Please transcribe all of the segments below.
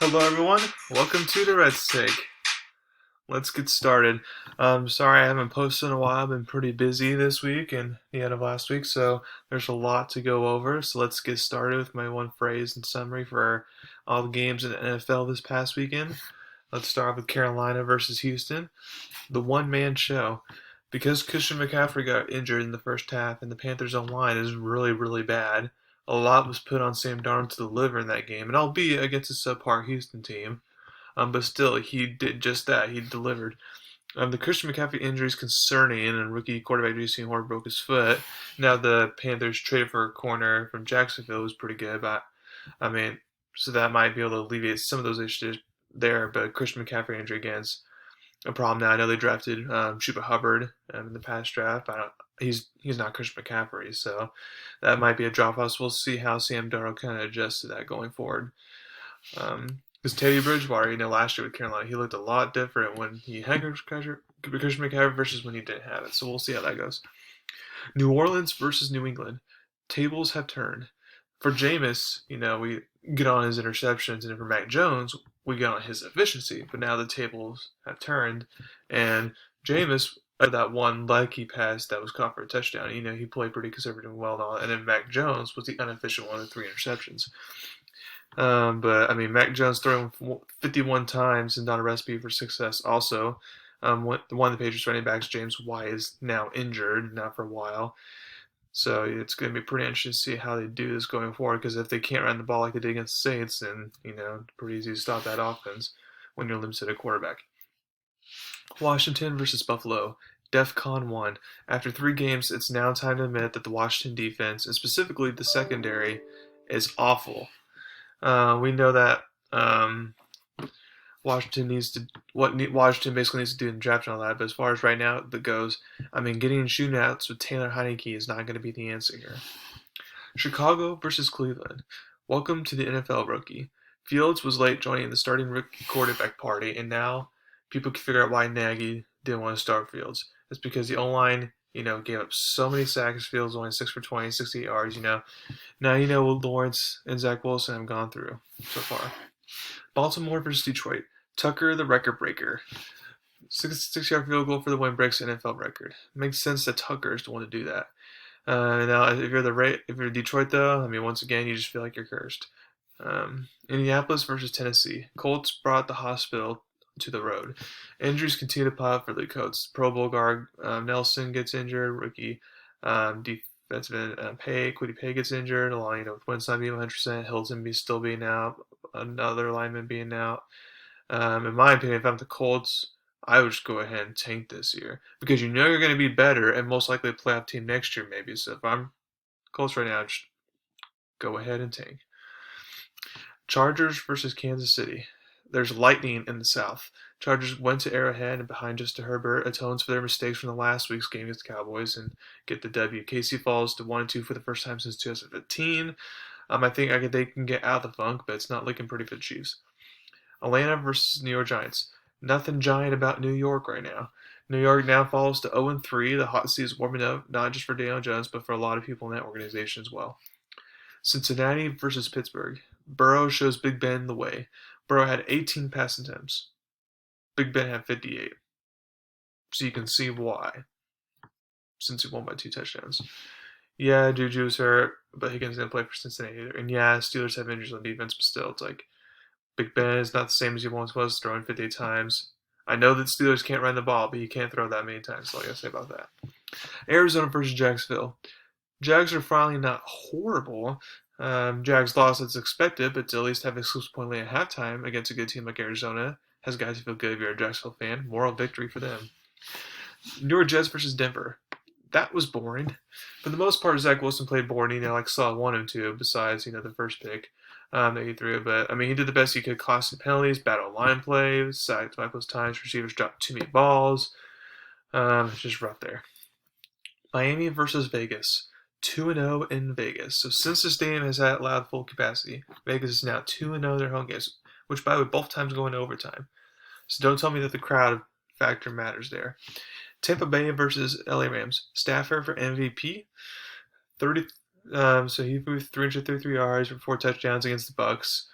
Hello, everyone. Welcome to Durrett's Take. Let's get started. Sorry I haven't posted in a while. I've been pretty busy this week and the end of last week, so there's a lot to go over. So let's get started with my one phrase and summary for all the games in the NFL this past weekend. Let's start with Carolina versus Houston, the one-man show. Because Christian McCaffrey got injured in the first half and the Panthers' line is really, really bad, a lot was put on Sam Darnold to deliver in that game, and albeit against a subpar Houston team, but still, he did just that. He delivered. The Christian McCaffrey injury is concerning, and rookie quarterback J.C. Horn broke his foot. Now the Panthers traded for a corner from Jacksonville, who was pretty good, but I mean, so that might be able to alleviate some of those issues there. But Christian McCaffrey injury again is a problem now. I know they drafted Chuba Hubbard in the past draft, but he's not Christian McCaffrey, so that might be a drop off. So we'll see how Sam Darnold kind of adjusts to that going forward. Because Teddy Bridgewater, last year with Carolina, he looked a lot different when he had Christian McCaffrey versus when he didn't have it. So we'll see how that goes. New Orleans versus New England. Tables have turned. For Jameis, we get on his interceptions, and for Mac Jones, we get on his efficiency. But now the tables have turned, and Jameis, that one lucky pass that was caught for a touchdown, he played pretty conservative and well and all. And then Mac Jones was the inefficient one of the three interceptions. But I mean, Mac Jones throwing 51 times and not a recipe for success. Also, one of the Patriots running backs, James White, is now injured, not for a while. So it's going to be pretty interesting to see how they do this going forward. Because if they can't run the ball like they did against the Saints, then pretty easy to stop that offense when you're limited at quarterback. Washington versus Buffalo. DEFCON 1. After 3 games, it's now time to admit that the Washington defense, and specifically the secondary, is awful. We know that Washington basically needs to do in the draft and all that. But as far as right now that goes, I mean, getting shootouts with Taylor Heineke is not going to be the answer here. Chicago versus Cleveland. Welcome to the NFL, rookie. Fields was late joining the starting rookie quarterback party, and now people can figure out why Nagy didn't want to start Fields. It's because the O-line, gave up so many sacks. Fields only 6 for 20, 68 yards. Now what Lawrence and Zach Wilson have gone through so far. Baltimore versus Detroit. Tucker, the record breaker. 6-yard field goal for the win breaks the NFL record. Makes sense that Tucker is the one to do that. Now, if you're Detroit, though, I mean, once again, you just feel like you're cursed. Indianapolis versus Tennessee. Colts brought the hospital to the road. Injuries continue to pile up for the Colts. Pro Bowl guard Nelson gets injured. Rookie defensive Kwity Paye gets injured. Along with Wentz not being 100%, Hilton still being out, another lineman being out. In my opinion, if I'm the Colts, I would just go ahead and tank this year because you're going to be better and most likely a playoff team next year, maybe. So if I'm Colts right now, just go ahead and tank. Chargers versus Kansas City. There's lightning in the South. Chargers went to Arrowhead and behind Justin Herbert atones for their mistakes from the last week's game against the Cowboys and get the W. KC falls to 1-2 for the first time since 2015. I think they can get out of the funk, but it's not looking pretty for the Chiefs. Atlanta versus New York Giants. Nothing giant about New York right now. New York now falls to 0-3. The hot seat is warming up, not just for Daniel Jones, but for a lot of people in that organization as well. Cincinnati versus Pittsburgh. Burrow shows Big Ben the way. Burrow had 18 pass attempts. Big Ben had 58. So you can see why, since he won by 2 touchdowns. Yeah, Juju's hurt, but Higgins didn't play for Cincinnati either. And yeah, Steelers have injuries on defense, but still, it's like Big Ben is not the same as he once was, throwing 58 times. I know that Steelers can't run the ball, but you can't throw that many times. That's all I gotta say about that. Arizona versus Jacksonville. Jags are finally not horrible. Jags lost as expected, but to at least have a 6-point lead at halftime against a good team like Arizona has got to feel good if you're a Jacksonville fan. Moral victory for them. New York Jets versus Denver. That was boring. For the most part, Zach Wilson played boring. Saw 1 and 2, besides, the first pick that he threw. But, I mean, he did the best he could, costing penalties, bad line plays, sacked Michael's times, receivers dropped too many balls. It's just rough there. Miami versus Vegas. 2-0 in Vegas. So since the stadium has allowed full capacity, Vegas is now 2-0 in their home games, which, by the way, both times going to overtime. So don't tell me that the crowd factor matters there. Tampa Bay versus LA Rams. Stafford for MVP. 30. So he threw 333 yards for 4 touchdowns against the Bucks.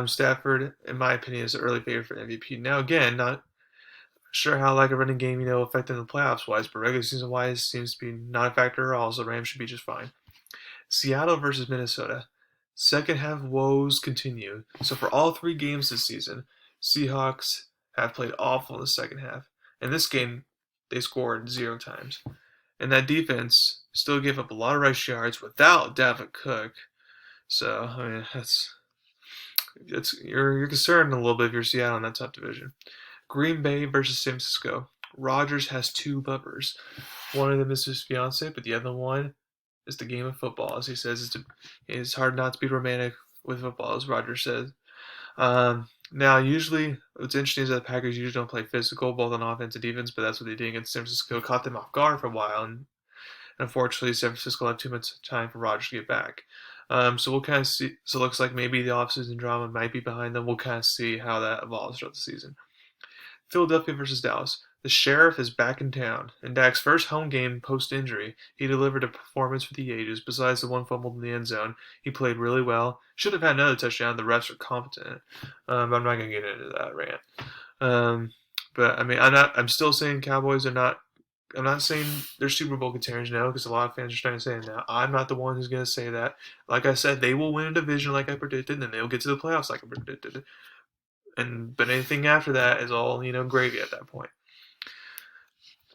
Stafford, in my opinion, is the early favorite for MVP. Now, again, not sure how like a running game, affecting the playoffs wise, but regular season wise seems to be not a factor at all. So Rams should be just fine. Seattle versus Minnesota. Second half woes continue. So for all three games this season, Seahawks have played awful in the second half. In this game, they scored 0 times. And that defense still gave up a lot of rush yards without Dalvin Cook. So I mean, that's you're concerned a little bit if you're Seattle in that tough division. Green Bay versus San Francisco. Rodgers has two lovers. One of them is his fiance, but the other one is the game of football. As he says, it's hard not to be romantic with football, as Rodgers says. Now, usually, what's interesting is that the Packers usually don't play physical, both on offense and defense, but that's what they did against San Francisco. Caught them off guard for a while, and unfortunately, San Francisco had too much time for Rodgers to get back. So we'll kind of see. So it looks like maybe the offseason drama might be behind them. We'll kind of see how that evolves throughout the season. Philadelphia versus Dallas. The Sheriff is back in town. In Dak's first home game post-injury, he delivered a performance for the ages. Besides the one fumble in the end zone, he played really well. Should have had another touchdown. The refs are competent, but I'm not going to get into that rant. But I mean, I'm still saying Cowboys are not. I'm not saying they're Super Bowl contenders now, because a lot of fans are starting to say it now. I'm not the one who's going to say that. Like I said, they will win a division like I predicted, and they'll get to the playoffs like I predicted. But anything after that is all gravy at that point.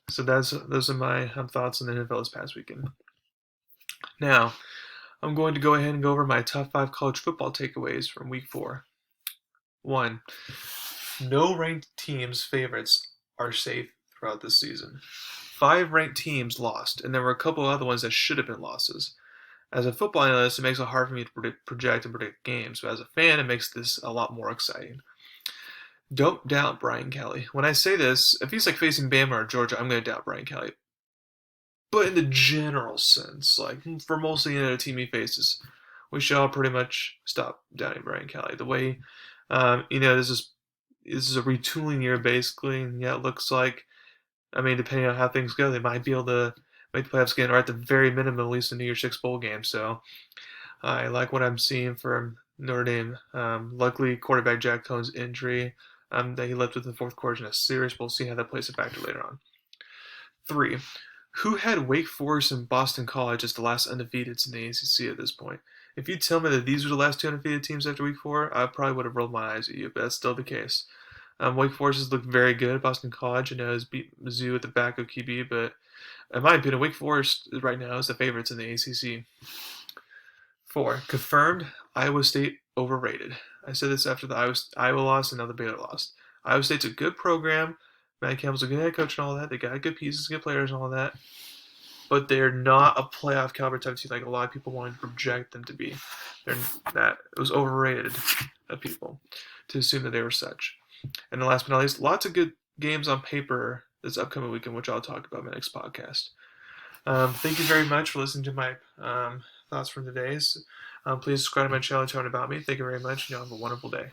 So those are my thoughts on the NFL this past weekend. Now, I'm going to go ahead and go over my top 5 college football takeaways from Week 4. 1. No ranked teams' favorites are safe throughout this season. 5 ranked teams lost, and there were a couple other ones that should have been losses. As a football analyst, it makes it hard for me to project and predict games, but as a fan, it makes this a lot more exciting. Don't doubt Brian Kelly. When I say this, if he's like facing Bama or Georgia, I'm going to doubt Brian Kelly. But in the general sense, like for most of the other team he faces, we should all pretty much stop doubting Brian Kelly. The way, this is a retooling year basically, and yeah, it looks like, depending on how things go, they might be able to make the playoffs again, or at the very minimum, at least the New Year's Six bowl game. So I like what I'm seeing from Notre Dame. Luckily, quarterback Jack Cohn's injury that he left with in the fourth quarter is serious. We'll see how that plays a factor later on. 3. Who had Wake Forest and Boston College as the last undefeateds in the ACC at this point? If you tell me that these were the last 2 undefeated teams after Week 4, I probably would have rolled my eyes at you, but that's still the case. Wake Forest has looked very good. Boston College, has beat Mizzou at the back of QB, but in my opinion, Wake Forest right now is the favorites in the ACC. 4. Confirmed, Iowa State overrated. I said this after the Iowa loss and now the Baylor loss. Iowa State's a good program. Matt Campbell's a good head coach and all that. They got good pieces, good players and all that. But they're not a playoff caliber type team like a lot of people wanted to project them to be. It was overrated of people to assume that they were such. And then last but not least, lots of good games on paper this upcoming weekend, which I'll talk about in my next podcast. Thank you very much for listening to my thoughts from today's. Please subscribe to my channel and tell me about me. Thank you very much, and y'all have a wonderful day.